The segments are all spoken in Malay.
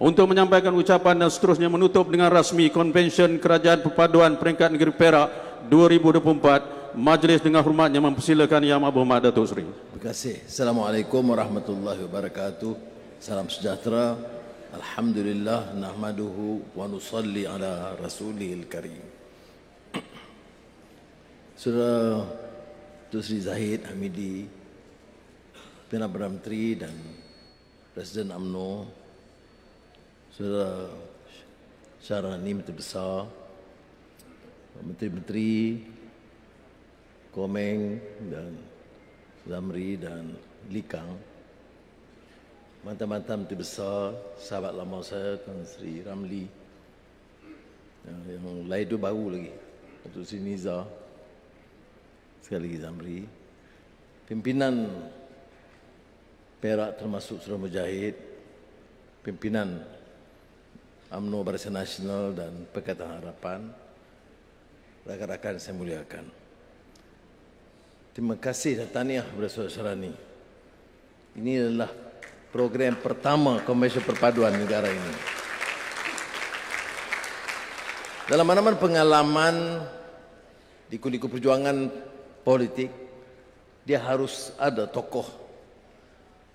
untuk menyampaikan ucapan dan seterusnya menutup dengan rasmi Konvensyen Kerajaan Perpaduan Peringkat Negeri Perak 2024. Majlis dengan hormatnya mempersilakan Yang Amat Berhormat Datuk Seri. Terima kasih. Assalamualaikum warahmatullahi wabarakatuh. Salam sejahtera. Alhamdulillah nahmaduhu wa nusalli ala rasulihil karim. Saudara Datuk Seri Zahid Hamidi, Perdana Menteri dan Presiden UMNO, Saudara Syarani Menteri Besar, Menteri-Menteri, Komeng dan Zamri dan Likang, mantan-mantan Menteri Besar, sahabat lama saya Tan Sri Ramli, yang lain itu baru lagi, Datuk Sri Niza, sekali lagi Zamri, pimpinan Perak termasuk Saudara Mujahid, pimpinan UMNO Barisan Nasional dan Pakatan Harapan, rakan-rakan saya muliakan. Terima kasih dan tahniah kepada Saudara Syarani. Ini adalah program pertama Konvensyen Perpaduan negara ini. Dalam mana-mana pengalaman di kuliah perjuangan politik, dia harus ada tokoh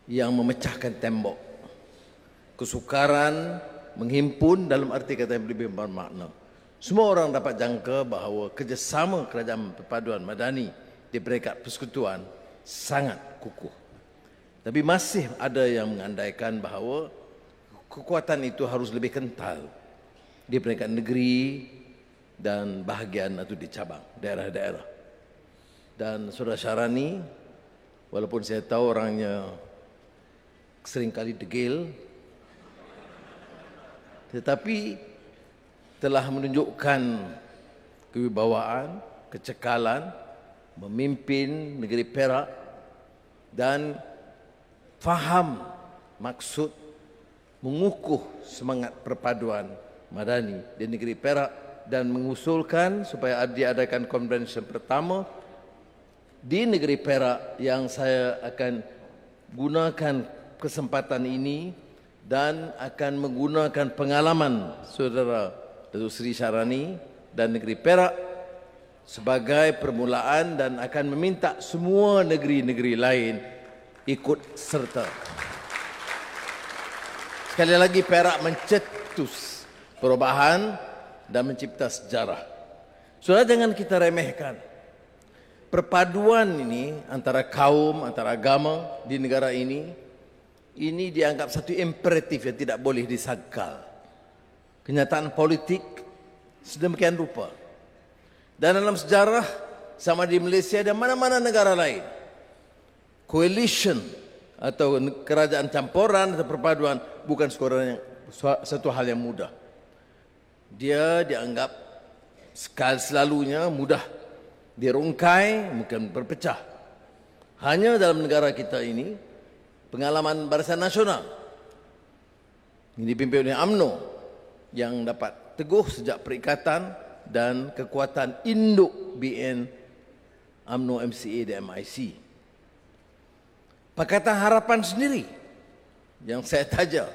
yang memecahkan tembok. Kesukaran menghimpun dalam arti kata yang lebih bermakna. Semua orang dapat jangka bahawa kerjasama Kerajaan Perpaduan Madani di peringkat persekutuan sangat kukuh. Tapi masih ada yang mengandaikan bahawa kekuatan itu harus lebih kental di peringkat negeri dan bahagian atau di cabang, daerah-daerah. Dan Saudara Syarani, walaupun saya tahu orangnya seringkali degil, tetapi telah menunjukkan kewibawaan, kecekalan, memimpin negeri Perak dan faham maksud mengukuh semangat perpaduan madani di negeri Perak dan mengusulkan supaya diadakan konvensyen pertama di negeri Perak, yang saya akan gunakan kesempatan ini dan akan menggunakan pengalaman Saudara Datuk Seri Syarani dan negeri Perak sebagai permulaan dan akan meminta semua negeri-negeri lain ikut serta. Sekali lagi, Perak mencetus perubahan dan mencipta sejarah. Saudara, jangan kita remehkan. Perpaduan ini antara kaum, antara agama di negara ini dianggap satu imperatif yang tidak boleh disangkal. Kenyataan politik sedemikian rupa. Dan dalam sejarah, sama di Malaysia dan mana-mana negara lain, coalition atau kerajaan campuran atau perpaduan bukan satu hal yang mudah. Dia dianggap selalunya mudah dirungkai, mungkin berpecah. Hanya dalam negara kita ini, pengalaman Barisan Nasional yang dipimpin oleh UMNO yang dapat teguh sejak perikatan dan kekuatan induk BN UMNO MCA dan MIC. Pakatan Harapan sendiri yang saya taja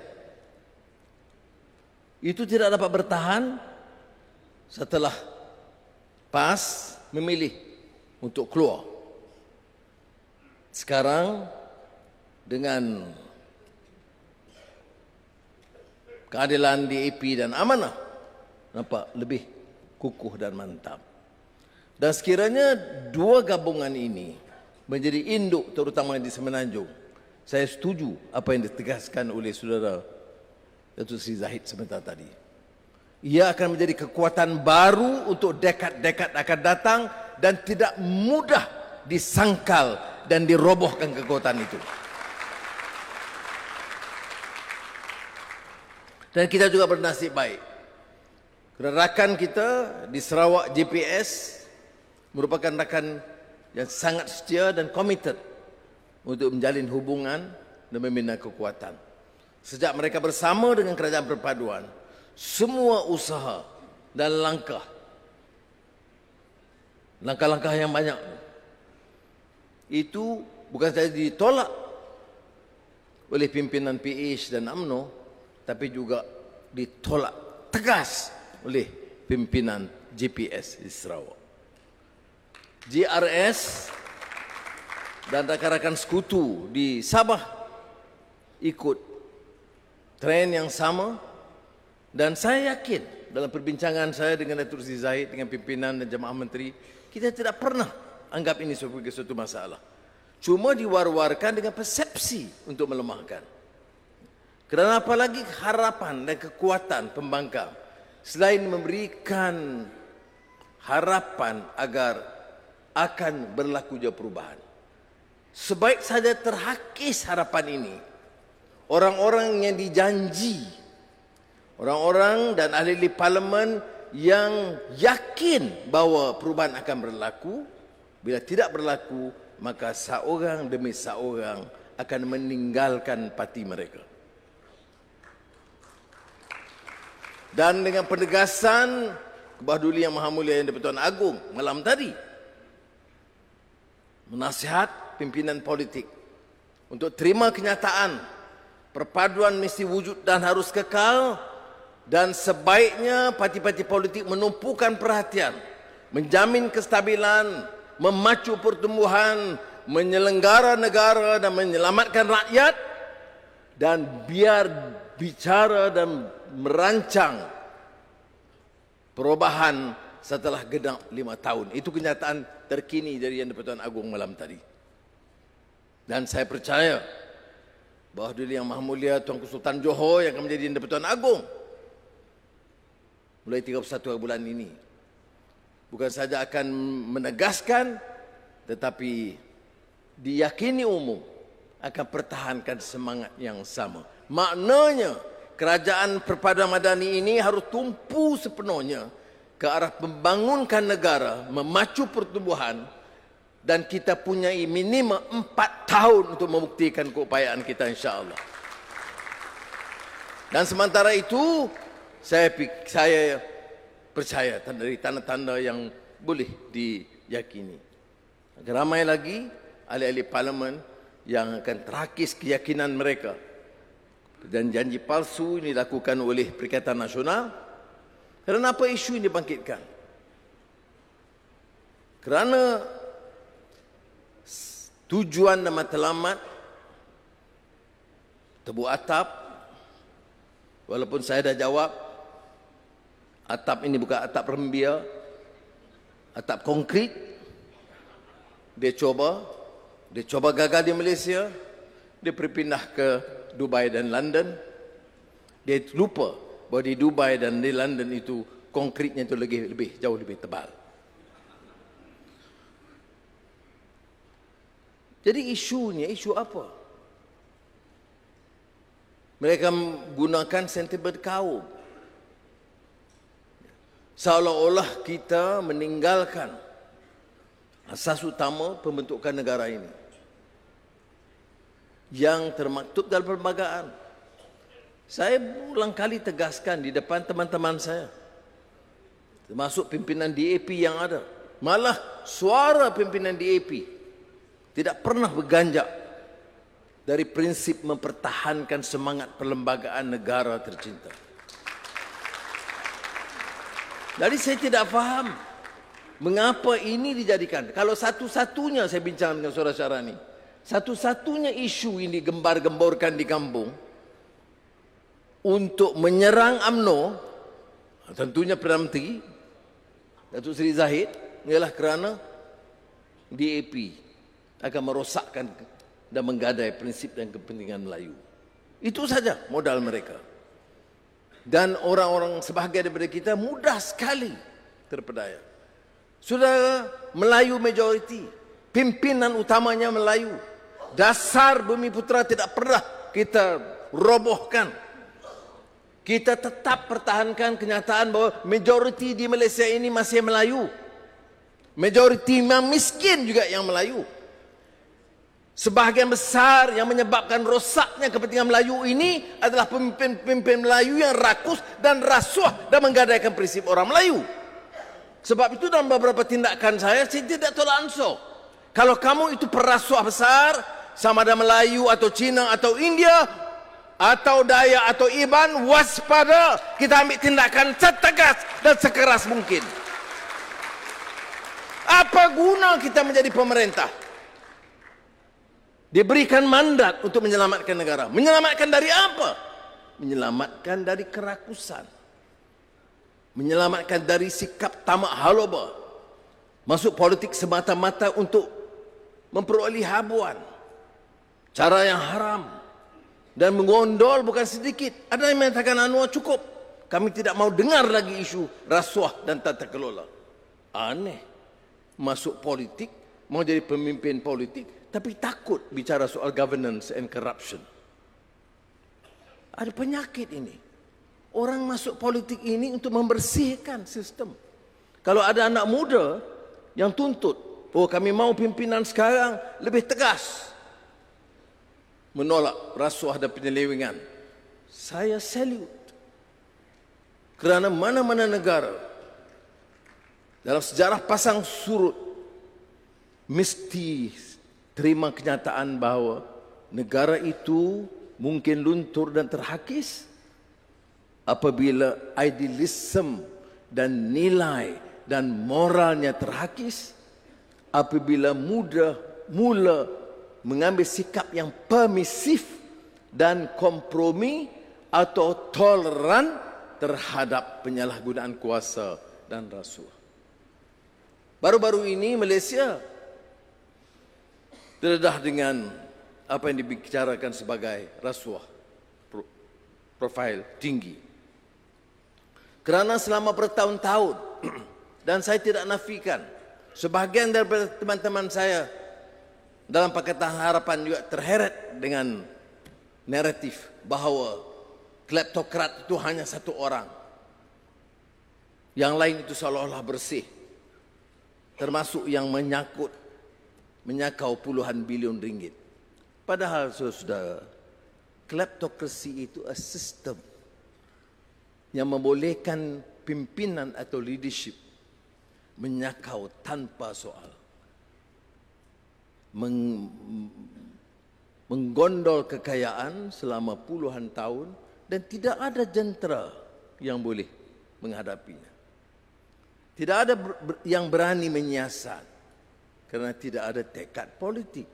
itu tidak dapat bertahan setelah PAS memilih untuk keluar. Sekarang dengan keadilan DAP dan amanah nampak lebih kukuh dan mantap. Dan sekiranya dua gabungan ini menjadi induk, terutama di Semenanjung, saya setuju apa yang ditegaskan oleh Saudara Datuk Seri Zahid sebentar tadi. Ia akan menjadi kekuatan baru untuk dekad-dekad akan datang dan tidak mudah disangkal dan dirobohkan kekuatan itu. Dan kita juga bernasib baik. Rakan kita di Sarawak GPS merupakan rakan yang sangat setia dan komited untuk menjalin hubungan dan membina kekuatan. Sejak mereka bersama dengan Kerajaan Perpaduan, semua usaha dan langkah-langkah yang banyak itu bukan saja ditolak oleh pimpinan PH dan UMNO, tapi juga ditolak tegas oleh pimpinan GPS di Sarawak. GRS dan rakan-rakan sekutu di Sabah ikut tren yang sama, dan saya yakin dalam perbincangan saya dengan Datuk Seri Zahid, dengan pimpinan dan jemaah menteri, kita tidak pernah anggap ini sebagai suatu masalah. Cuma diwar-warkan dengan persepsi untuk melemahkan. Kerana apalagi harapan dan kekuatan pembangkang, selain memberikan harapan agar akan berlakunya perubahan, sebaik saja terhakis harapan ini, orang-orang yang dijanji, orang-orang dan ahli-ahli parlimen yang yakin bahawa perubahan akan berlaku, bila tidak berlaku, maka seorang demi seorang akan meninggalkan parti mereka. Dan dengan penegasan Kebahadulian Yang Maha Mulia Yang di-Pertuan Agong malam tadi, menasihat pimpinan politik untuk terima kenyataan perpaduan mesti wujud dan harus kekal, dan sebaiknya parti-parti politik menumpukan perhatian, menjamin kestabilan, memacu pertumbuhan, menyelenggara negara dan menyelamatkan rakyat, dan biar bicara dan merancang perubahan setelah genap 5 tahun. Itu kenyataan terkini dari Yang di-Pertuan Agong malam tadi. Dan saya percaya bahawa Yang Maha Mulia Tuanku Sultan Johor yang akan menjadi Yang di-Pertuan Agong mulai 31 bulan ini bukan saja akan menegaskan, tetapi diyakini umum akan pertahankan semangat yang sama. Maknanya kerajaan perpaduan madani ini harus tumpu sepenuhnya ke arah membangunkan negara, memacu pertumbuhan, dan kita punya minimum 4 tahun untuk membuktikan keupayaan kita, insya-Allah. Dan sementara itu saya percaya dari tanda-tanda yang boleh diyakini. Ramai lagi ahli-ahli parlimen yang akan terhakis keyakinan mereka. Dan janji palsu ini dilakukan oleh Perikatan Nasional. Kerana apa isu ini dibangkitkan? Kerana tujuan dan matlamat tebu atap, walaupun saya dah jawab, atap ini bukan atap rembia, atap konkrit. Dia coba gagal di Malaysia, dia berpindah ke Dubai dan London. Dia lupa bahawa di Dubai dan di London itu konkritnya itu jauh lebih tebal. Jadi isunya isu apa? Mereka menggunakan sentimen kaum, seolah-olah kita meninggalkan asas utama pembentukan negara ini yang termaktub dalam perlembagaan. Saya berulang kali tegaskan di depan teman-teman saya, termasuk pimpinan DAP yang ada. Malah suara pimpinan DAP tidak pernah berganjak dari prinsip mempertahankan semangat perlembagaan negara tercinta. Jadi saya tidak faham mengapa ini dijadikan. Kalau satu-satunya, saya bincang dengan saudara Syarani, satu-satunya isu ini gembar-gemborkan di kampung untuk menyerang UMNO, tentunya Perdana Menteri Datuk Seri Zahid, ialah kerana DAP akan merosakkan dan menggadai prinsip dan kepentingan Melayu. Itu saja modal mereka. Dan orang-orang sebahagian daripada kita mudah sekali terpedaya. Sudah Melayu majoriti, pimpinan utamanya Melayu. Dasar Bumi Putera tidak pernah kita robohkan. Kita tetap pertahankan kenyataan bahawa majoriti di Malaysia ini masih Melayu. Majoriti yang miskin juga yang Melayu. Sebahagian besar yang menyebabkan rosaknya kepentingan Melayu ini adalah pemimpin-pemimpin Melayu yang rakus dan rasuah dan menggadaikan prinsip orang Melayu. Sebab itu dalam beberapa tindakan saya tidak tolak ansur. Kalau kamu itu perasuah besar, sama ada Melayu atau Cina atau India, atau Dayak atau Iban, waspada, kita ambil tindakan setegas dan sekeras mungkin. Apa guna kita menjadi pemerintah? Diberikan mandat untuk menyelamatkan negara. Menyelamatkan dari apa? Menyelamatkan dari kerakusan. Menyelamatkan dari sikap tamak haloba. Masuk politik semata-mata untuk memperoleh habuan. Cara yang haram. Dan mengondol bukan sedikit. Ada yang mengatakan Anwar cukup. Kami tidak mau dengar lagi isu rasuah dan tata kelola. Aneh. Masuk politik, mau jadi pemimpin politik, tapi takut bicara soal governance and corruption. Ada penyakit ini. Orang masuk politik ini untuk membersihkan sistem. Kalau ada anak muda yang tuntut, oh kami mau pimpinan sekarang lebih tegas, menolak rasuah dan penyelewengan, saya salute. Kerana mana-mana negara dalam sejarah pasang surut mesti terima kenyataan bahawa negara itu mungkin luntur dan terhakis apabila idealisme dan nilai dan moralnya terhakis, apabila mula mengambil sikap yang permisif dan kompromi atau toleran terhadap penyalahgunaan kuasa dan rasuah. Baru-baru ini Malaysia terdedah dengan apa yang dibicarakan sebagai rasuah profil tinggi. Kerana selama bertahun-tahun, dan saya tidak nafikan, sebahagian daripada teman-teman saya dalam Pakatan Harapan juga terheret dengan naratif bahawa kleptokrat itu hanya satu orang. Yang lain itu seolah-olah bersih. Termasuk yang menyakau puluhan bilion ringgit. Padahal saudara, kleptokrasi itu a system yang membolehkan pimpinan atau leadership menyakau tanpa soal. Menggondol kekayaan selama puluhan tahun dan tidak ada jentera yang boleh menghadapinya. Tidak ada yang berani menyiasat kerana tidak ada tekad politik.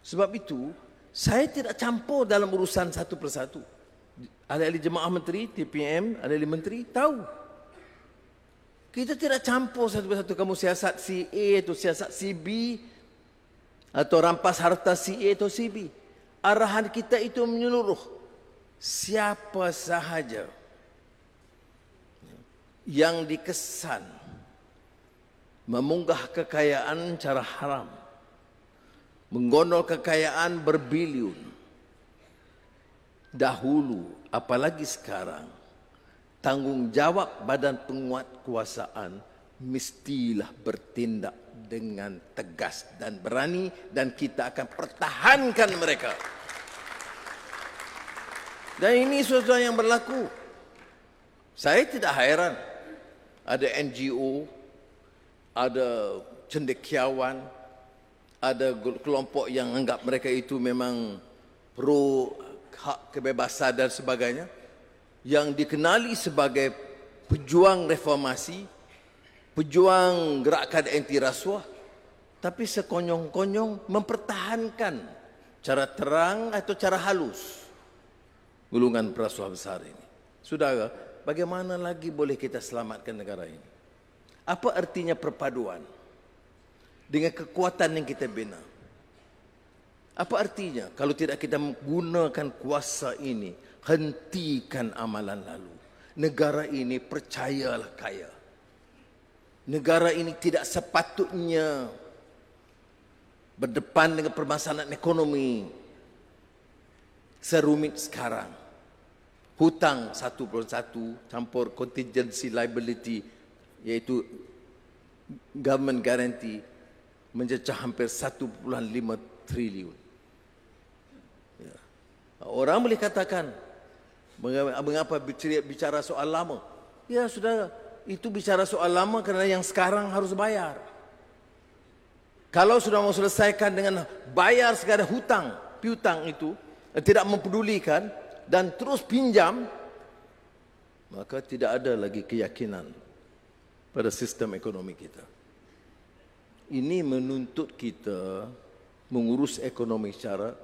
Sebab itu, saya tidak campur dalam urusan satu persatu. Ahli-ahli jemaah menteri, TPM, ahli-ahli menteri tahu. Kita tidak campur satu persatu, kamu siasat si A atau siasat si B atau rampas harta si A atau si B. Arahan kita itu menyeluruh. Siapa sahaja yang dikesan memunggah kekayaan cara haram, menggondol kekayaan berbilion, dahulu apalagi sekarang, tanggungjawab badan penguat kuasaan mestilah bertindak dengan tegas dan berani, dan kita akan pertahankan mereka. Dan ini sesuatu yang berlaku. Saya tidak heran ada NGO, ada cendekiawan, ada kelompok yang anggap mereka itu memang pro hak kebebasan dan sebagainya, yang dikenali sebagai pejuang reformasi, pejuang gerakan anti rasuah, tapi sekonyong-konyong mempertahankan cara terang atau cara halus gulungan perasuah besar ini. Saudara, bagaimana lagi boleh kita selamatkan negara ini? Apa artinya perpaduan dengan kekuatan yang kita bina? Apa artinya kalau tidak kita menggunakan kuasa ini? Hentikan amalan lalu. Negara ini percayalah kaya. Negara ini tidak sepatutnya berdepan dengan permasalahan ekonomi serumit sekarang. Hutang 1+1 campur contingency liability, iaitu government guarantee, mencecah hampir 1.5 triliun. Ya. Orang boleh katakan, mengapa bicara soal lama? Ya saudara, itu bicara soal lama kerana yang sekarang harus bayar. Kalau sudah mau selesaikan dengan bayar segala hutang, piutang itu, tidak mempedulikan, dan terus pinjam, maka tidak ada lagi keyakinan pada sistem ekonomi kita. Ini menuntut kita mengurus ekonomi secara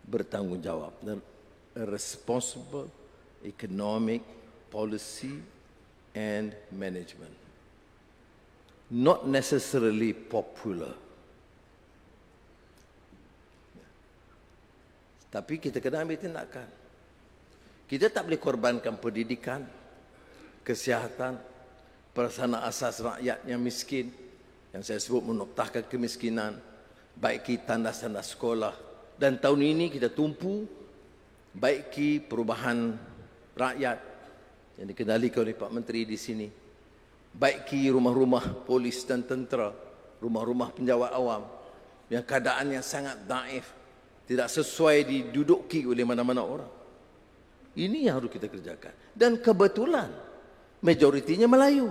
bertanggungjawab dan a responsible economic policy and management. Not necessarily popular. Tapi kita kena ambil tindakan. Kita tak boleh korbankan pendidikan, kesihatan, perasaan asas rakyat yang miskin, yang saya sebut menoktahkan kemiskinan, baiki tandas-tandas sekolah. Dan tahun ini kita tumpu baiki perubahan rakyat yang dikendalikan oleh Pak Menteri di sini. Baiki rumah-rumah polis dan tentera, rumah-rumah penjawat awam yang keadaannya sangat daif, tidak sesuai diduduki oleh mana-mana orang. Ini yang harus kita kerjakan. Dan kebetulan majoritinya Melayu.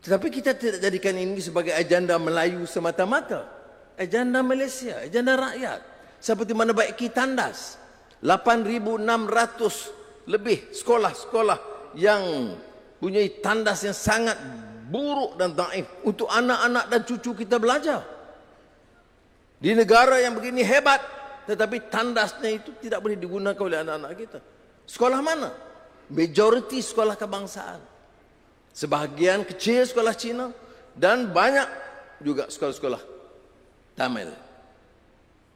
Tetapi kita tidak jadikan ini sebagai agenda Melayu semata-mata. Agenda Malaysia, agenda rakyat. Seperti mana baiki tandas. 8,600 lebih sekolah-sekolah yang punya tandas yang sangat buruk dan daif untuk anak-anak dan cucu kita belajar. Di negara yang begini hebat, tetapi tandasnya itu tidak boleh digunakan oleh anak-anak kita. Sekolah mana? Majoriti sekolah kebangsaan. Sebahagian kecil sekolah Cina dan banyak juga sekolah-sekolah Tamil.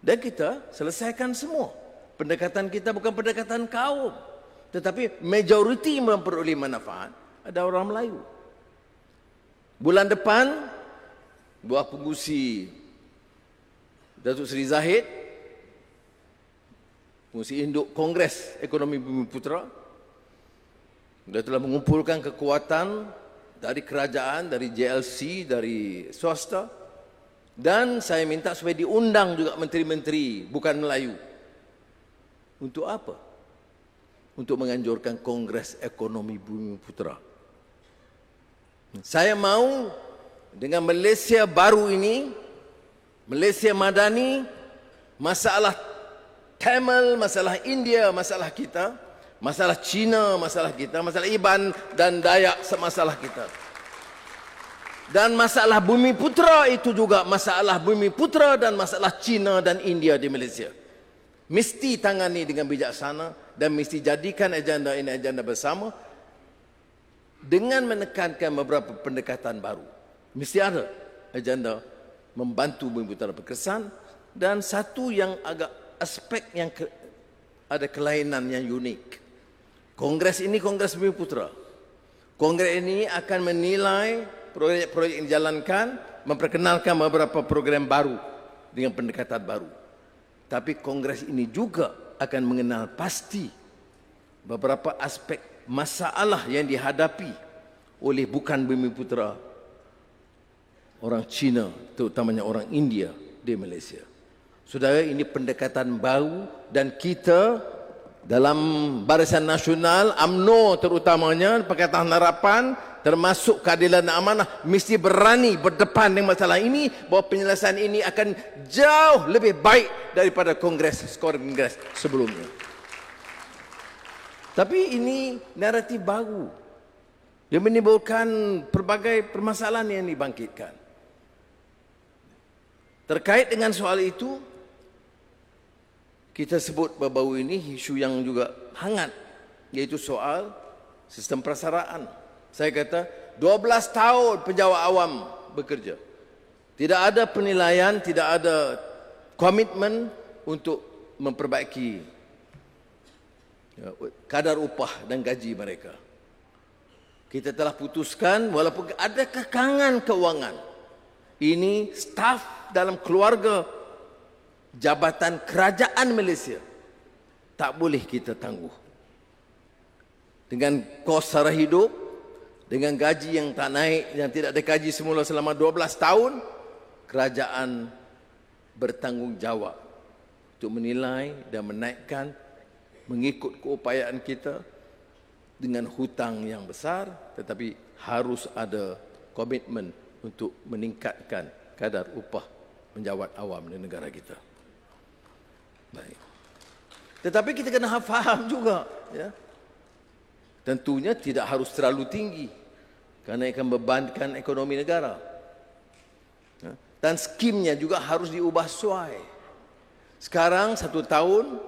Dan kita selesaikan semua. Pendekatan kita bukan pendekatan kaum, tetapi majoriti memperoleh manfaat ada orang Melayu. Bulan depan, buah pengusi Datuk Seri Zahid, pengusi induk Kongres Ekonomi Bumiputera, dia telah mengumpulkan kekuatan dari kerajaan, dari JLC, dari swasta, dan saya minta supaya diundang juga menteri-menteri bukan Melayu. Untuk apa? Untuk menganjurkan Kongres Ekonomi Bumiputera. Saya mau dengan Malaysia baru ini, Malaysia Madani, masalah Tamil, masalah India, masalah kita, masalah Cina, masalah kita, masalah Iban dan Dayak, masalah kita. Dan masalah Bumiputera itu juga masalah Bumiputera dan masalah Cina dan India di Malaysia. Mesti tangani dengan bijaksana dan mesti jadikan agenda ini agenda bersama dengan menekankan beberapa pendekatan baru. Mesti ada agenda membantu Bumiputera berkesan dan satu yang agak aspek yang ada kelainan yang unik. Kongres ini Kongres Bumiputera. Kongres ini akan menilai proyek-proyek yang dijalankan, memperkenalkan beberapa program baru dengan pendekatan baru. Tapi Kongres ini juga akan mengenal pasti beberapa aspek masalah yang dihadapi oleh bukan Bumiputera, orang Cina, terutamanya orang India di Malaysia. Saudara, ini pendekatan baru dan kita dalam Barisan Nasional, UMNO terutamanya, Pakatan Harapan, termasuk Keadilan dan Amanah, mesti berani berdepan dengan masalah ini, bahawa penyelesaian ini akan jauh lebih baik daripada Kongres sebelumnya. Tapi ini naratif baru. Dia menimbulkan pelbagai permasalahan yang dibangkitkan. Terkait dengan soal itu, kita sebut baru-baru ini isu yang juga hangat, yaitu soal sistem prasaraan. Saya kata 12 tahun penjawat awam bekerja. Tidak ada penilaian, tidak ada komitmen untuk memperbaiki kadar upah dan gaji mereka. Kita telah putuskan walaupun ada kekangan keuangan, ini staf dalam keluarga jabatan kerajaan Malaysia tak boleh kita tangguh. Dengan kos sara hidup, dengan gaji yang tak naik, yang tidak ada gaji semula selama 12 tahun, kerajaan bertanggungjawab untuk menilai dan menaikkan mengikut keupayaan kita dengan hutang yang besar, tetapi harus ada komitmen untuk meningkatkan kadar upah penjawat awam di negara kita. Baik. Tetapi kita kena faham juga, ya. Tentunya tidak harus terlalu tinggi kerana akan membebankan ekonomi negara. Ya. Dan skimnya juga harus diubah sesuai. Sekarang 1 tahun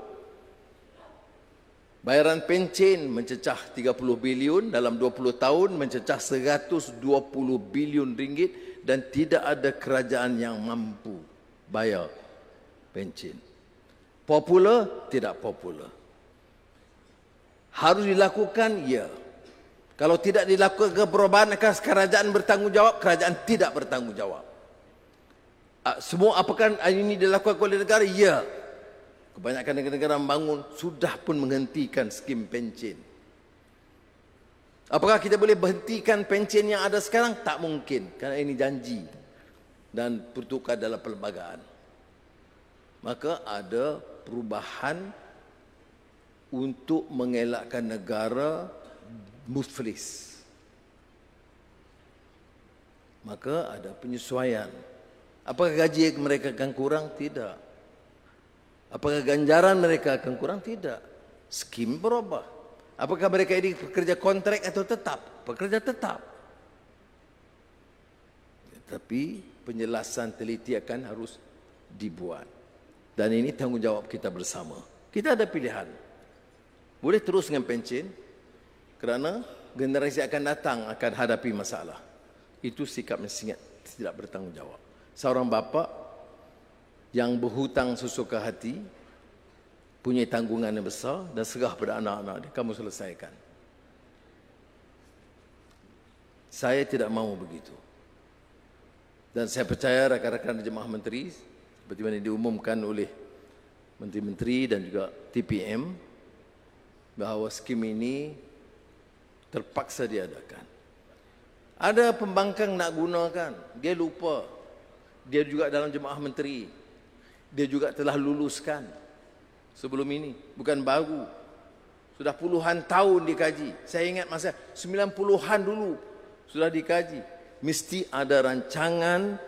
bayaran pencen mencecah 30 bilion, dalam 20 tahun mencecah 120 bilion ringgit dan tidak ada kerajaan yang mampu bayar pencen. Popular, tidak popular. Harus dilakukan, ya. Kalau tidak dilakukan perubahan, akan kerajaan bertanggungjawab, kerajaan tidak bertanggungjawab. Semua apakah ini dilakukan oleh negara? Ya. Kebanyakan negara-negara membangun sudah pun menghentikan skim pencen. Apakah kita boleh berhentikan pencen yang ada sekarang? Tak mungkin, kerana ini janji dan pertukar dalam perlembagaan. Maka ada perubahan untuk mengelakkan negara muflis. Maka ada penyesuaian. Apakah gaji mereka akan kurang? Tidak. Apakah ganjaran mereka akan kurang? Tidak. Skim berubah. Apakah mereka ini pekerja kontrak atau tetap? Pekerja tetap. Tapi penjelasan teliti akan harus dibuat. Dan ini tanggungjawab kita bersama. Kita ada pilihan. Boleh terus dengan pencen kerana generasi akan datang akan hadapi masalah. Itu sikap yang sangat tidak bertanggungjawab. Seorang bapa yang berhutang sesuka hati, punya tanggungan yang besar dan serah pada anak-anak dia, kamu selesaikan. Saya tidak mahu begitu. Dan saya percaya rakan-rakan jemaah menteri, seperti mana diumumkan oleh menteri-menteri dan juga TPM, bahawa skim ini terpaksa diadakan. Ada pembangkang nak gunakan, dia lupa. Dia juga dalam jemaah menteri. Dia juga telah luluskan sebelum ini, bukan baru. Sudah puluhan tahun dikaji. Saya ingat masa 90-an dulu sudah dikaji. Mesti ada rancangan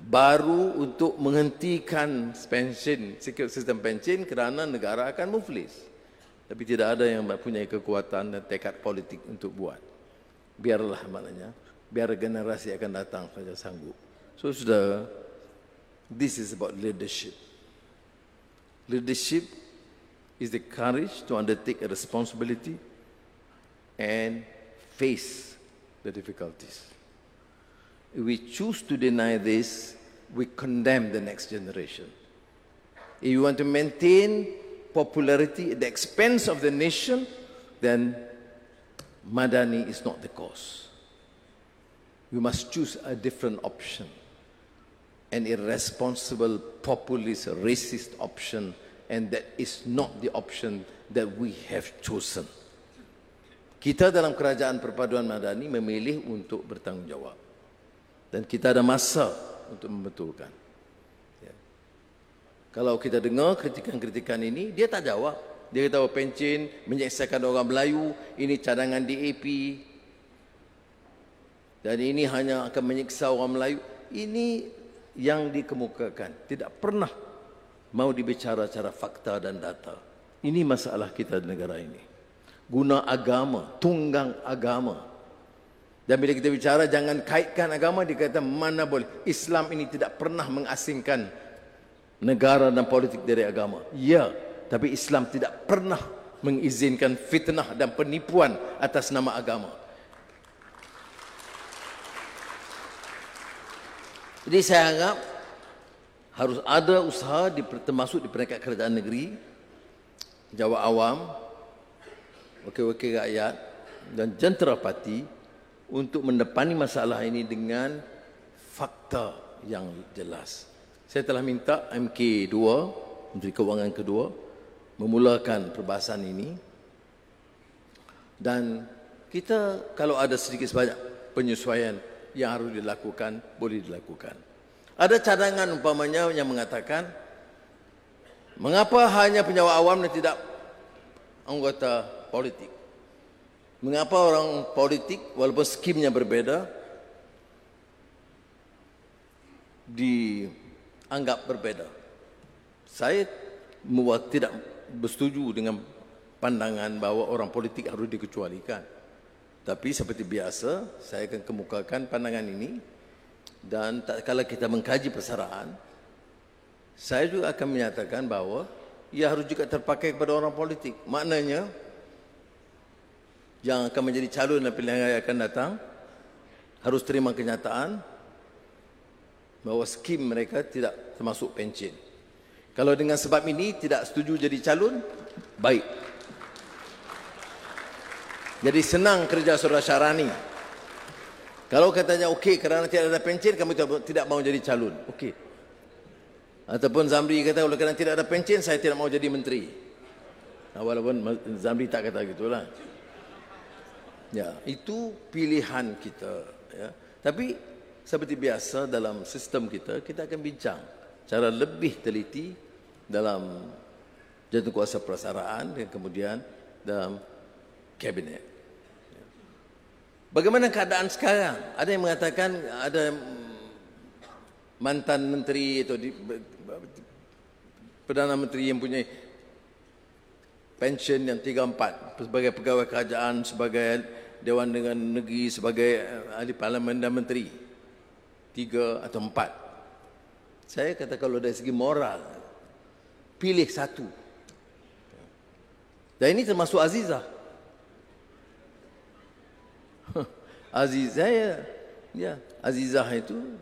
baru untuk menghentikan pension, sistem pension kerana negara akan muflis. Tapi tidak ada yang punya kekuatan dan tekad politik untuk buat. Biarlah maknanya, biar generasi akan datang saja sanggup. So sudah, this is about leadership. Leadership is the courage to undertake a responsibility and face the difficulties. If we choose to deny this, we condemn the next generation. If you want to maintain popularity at the expense of the nation, then Madani is not the cause. We must choose a different option, an irresponsible, populist, racist option, and that is not the option that we have chosen. Kita dalam Kerajaan Perpaduan Madani memilih untuk bertanggungjawab. Dan kita ada masa untuk membetulkan. Ya. Kalau kita dengar kritikan-kritikan ini, dia tak jawab. Dia kata pencen menyeksakan orang Melayu, ini cadangan DAP. Dan ini hanya akan menyiksa orang Melayu. Ini yang dikemukakan. Tidak pernah mau dibicara secara fakta dan data. Ini masalah kita di negara ini. Guna agama, tunggang agama. Dan bila kita bicara jangan kaitkan agama, dia kata mana boleh. Islam ini tidak pernah mengasingkan negara dan politik dari agama. Ya, tapi Islam tidak pernah mengizinkan fitnah dan penipuan atas nama agama. Jadi saya anggap harus ada usaha termasuk di peringkat kerajaan negeri, jawab awam, wakil-wakil rakyat dan jentera parti untuk mendepani masalah ini dengan fakta yang jelas. Saya telah minta MK2, Menteri Kewangan kedua, memulakan perbahasan ini. Dan kita kalau ada sedikit sebanyak penyesuaian yang harus dilakukan, boleh dilakukan. Ada cadangan umpamanya yang mengatakan, mengapa hanya penjawat awam dan tidak anggota politik? Mengapa orang politik, walaupun skimnya berbeza, dianggap berbeza? Saya tidak bersetuju dengan pandangan bahawa orang politik harus dikecualikan. Tapi seperti biasa, saya akan kemukakan pandangan ini, dan tak kala kita mengkaji persaraan, saya juga akan menyatakan bahawa ia harus juga terpakai kepada orang politik. Maknanya, yang akan menjadi calon dalam pilihan raya akan datang harus terima kenyataan bahawa skim mereka tidak termasuk pencen. Kalau dengan sebab ini tidak setuju jadi calon, baik. Jadi senang kerja saudara Syarani. Kalau katanya okey kerana tidak ada pencen, kami tidak mau jadi calon. Okey. Ataupun Zamri kata kalau kerana tidak ada pencen, saya tidak mau jadi menteri. Nah, walaupun Zamri tak kata gitulah. Ya, itu pilihan kita. Ya. Tapi seperti biasa dalam sistem kita, kita akan bincang cara lebih teliti dalam jadukuasa persaraan dan kemudian dalam kabinet. Bagaimana keadaan sekarang? Ada yang mengatakan ada mantan menteri atau Perdana Menteri yang punya pension yang 3-4 sebagai pegawai kerajaan, sebagai Dewan Dengan Negeri, sebagai ahli parlimen dan menteri 3 atau 4. Saya kata kalau dari segi moral, pilih satu. Dan ini termasuk Azizah. Azizah ya, Azizah itu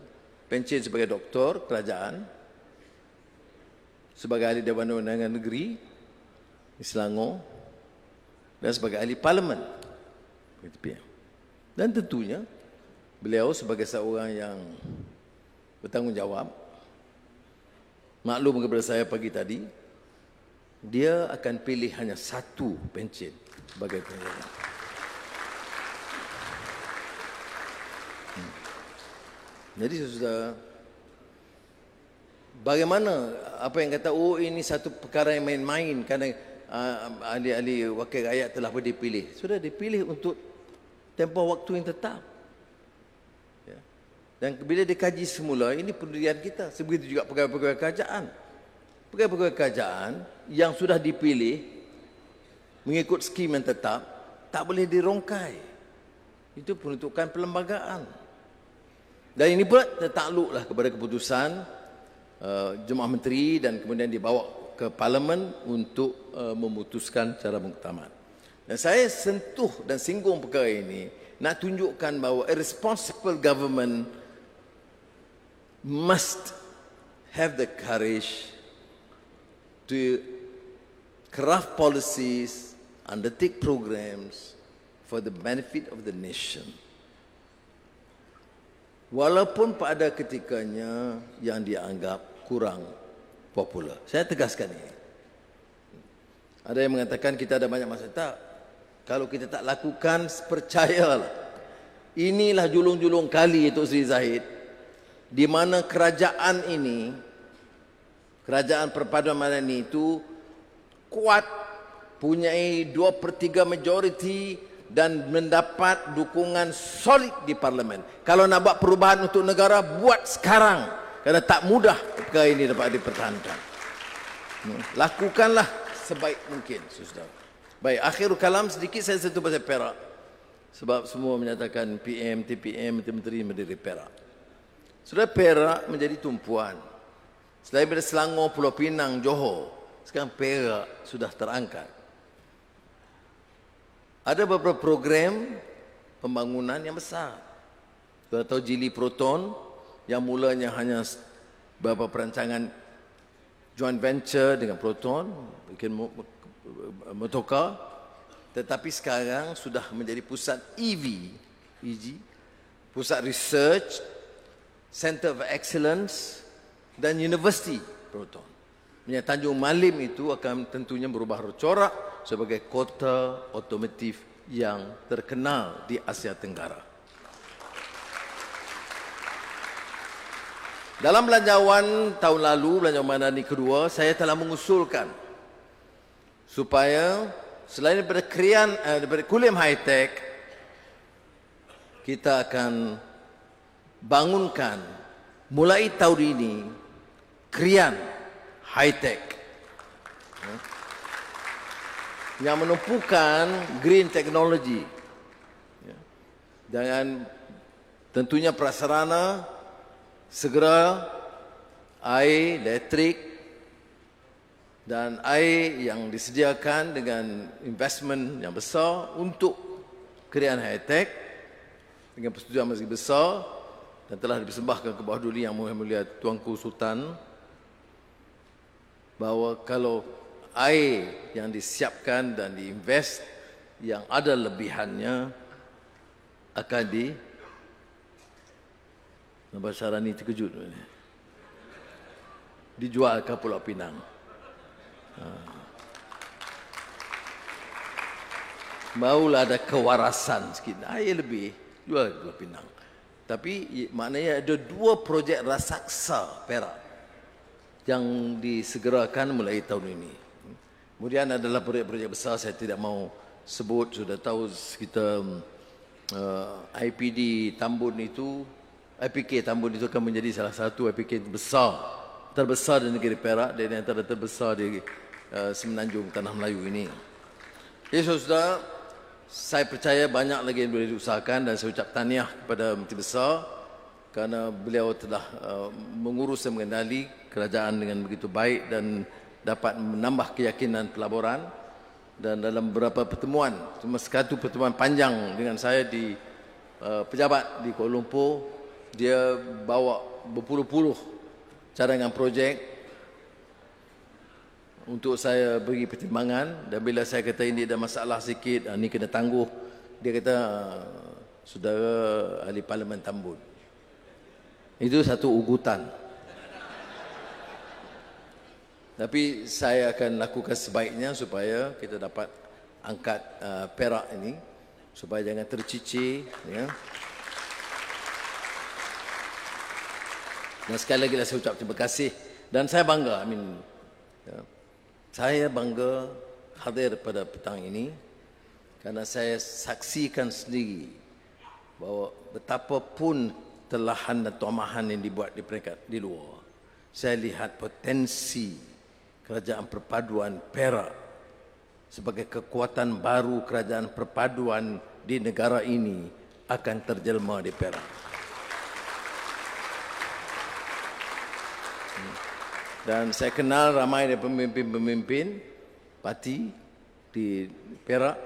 pension sebagai doktor kerajaan, sebagai ahli Dewan Undangan Negeri di Selangor, dan sebagai ahli parlimen. Dan tentunya beliau sebagai seorang yang bertanggungjawab, maklum kepada saya pagi tadi, dia akan pilih hanya satu pension sebagai penjara. Jadi sudah bagaimana apa yang kata ini satu perkara yang main-main kerana ahli-ahli wakil rakyat telah dipilih. Sudah dipilih untuk tempoh waktu yang tetap. Ya. Dan bila dikaji semula, ini pendirian kita. Sebegitu juga pegawai-pegawai kerajaan. Pegawai-pegawai kerajaan yang sudah dipilih mengikut skim yang tetap, tak boleh dirongkai. Itu peruntukan perlembagaan. Dan ini pula tertakluklah kepada keputusan Jemaah Menteri dan kemudian dibawa ke Parlimen untuk memutuskan secara muktamad. Dan saya sentuh dan singgung perkara ini nak tunjukkan bahawa a responsible government must have the courage to craft policies, undertake programs for the benefit of the nation. Walaupun pada ketikanya yang dianggap kurang popular. Saya tegaskan ini. Ada yang mengatakan kita ada banyak masa. Tak. Kalau kita tak lakukan, percayalah. Inilah julung-julung kali Tok Sri Zahid, di mana kerajaan ini, kerajaan perpaduan Madani itu kuat, punyai 2/3 majoriti dan mendapat dukungan solid di parlimen. Kalau nak buat perubahan untuk negara, buat sekarang. Kerana tak mudah perkara ini dapat dipertahankan. Lakukanlah sebaik mungkin, saudara. Baik, akhir kalam sedikit saya sentuh pasal Perak. Sebab semua menyatakan PM, TPM, Menteri Menteri Perak. Sudah Perak menjadi tumpuan. Selain daripada Selangor, Pulau Pinang, Johor, sekarang Perak sudah terangkat. Ada beberapa program pembangunan yang besar. Kita tahu Jili Proton yang mulanya hanya beberapa perancangan joint venture dengan Proton, bikin motorcar, tetapi sekarang sudah menjadi pusat EV, pusat research, Center of Excellence dan University Proton. Tanjung Malim itu akan tentunya berubah corak sebagai kota otomotif yang terkenal di Asia Tenggara. Dalam belanjawan tahun lalu, belanjawan Madani kedua, saya telah mengusulkan supaya selain daripada Kulim High Tech, kita akan bangunkan mulai tahun ini Krian High Tech. yang menumpukan green technology. Dan tentunya prasarana segera air, elektrik dan air yang disediakan dengan investment yang besar untuk kerjaan high-tech dengan persetujuan masih besar dan telah dipersembahkan ke bawah duli Yang Mulia Tuanku Sultan, bahawa kalau air yang disiapkan dan diinvest yang ada lebihannya akan Nampak Syarani terkejut dijual ke Pulau Pinang. Maulah ada kewarasan sikit, air lebih jual ke Pulau Pinang. Tapi maknanya ada 2 projek raksasa Perak yang disegerakan mulai tahun ini. Kemudian adalah projek-projek besar, saya tidak mau sebut, sudah tahu kita IPD Tambun itu, IPK Tambun itu akan menjadi salah satu IPK terbesar di negeri Perak dan antara terbesar di Semenanjung Tanah Melayu ini. Jadi saudara, saya percaya banyak lagi yang boleh diusahakan dan saya ucap tahniah kepada Menteri Besar kerana beliau telah mengurus dan mengendali kerajaan dengan begitu baik dan dapat menambah keyakinan pelaburan. Dan dalam beberapa pertemuan, cuma satu pertemuan panjang dengan saya di pejabat di Kuala Lumpur, dia bawa berpuluh-puluh cadangan projek untuk saya beri pertimbangan. Dan bila saya kata ini ada masalah sikit, ini kena tangguh, dia kata, saudara ahli Parlimen Tambun, itu satu ugutan. Tapi saya akan lakukan sebaiknya supaya kita dapat angkat Perak ini, supaya jangan tercicir. Ya. Dan sekali lagi saya ucap terima kasih. Dan saya bangga, saya bangga hadir pada petang ini kerana saya saksikan sendiri bahawa betapapun telahan dan tomahan yang dibuat di peringkat di luar, saya lihat potensi kerajaan perpaduan Perak sebagai kekuatan baru kerajaan perpaduan di negara ini akan terjelma di Perak. Dan saya kenal ramai dari pemimpin-pemimpin parti di Perak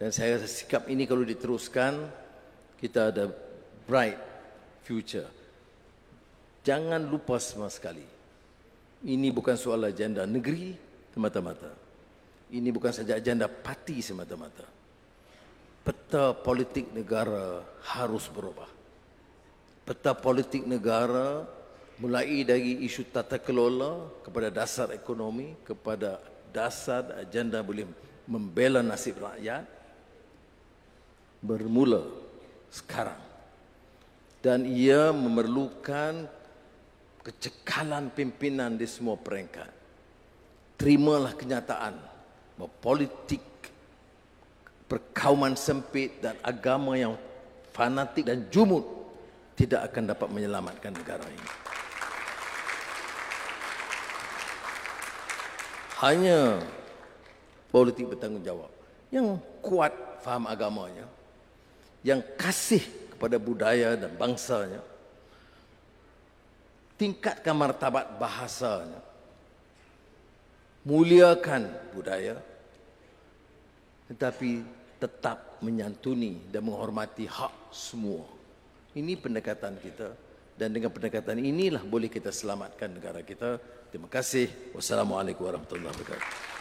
dan saya rasa sikap ini kalau diteruskan, kita ada bright future. Jangan lupa sama sekali, ini bukan soal agenda negeri semata-mata. Ini bukan saja agenda parti semata-mata. Peta politik negara harus berubah. Peta politik negara mulai dari isu tata kelola kepada dasar ekonomi, kepada dasar agenda boleh membela nasib rakyat, bermula sekarang. Dan ia memerlukan kecekalan pimpinan di semua peringkat. Terimalah kenyataan bahawa politik perkauman sempit dan agama yang fanatik dan jumud tidak akan dapat menyelamatkan negara ini. Hanya politik bertanggungjawab yang kuat faham agamanya, yang kasih kepada budaya dan bangsanya, tingkatkan martabat bahasanya, muliakan budaya, tetapi tetap menyantuni dan menghormati hak semua. Ini pendekatan kita dan dengan pendekatan inilah boleh kita selamatkan negara kita. Terima kasih. Wassalamualaikum warahmatullahi wabarakatuh.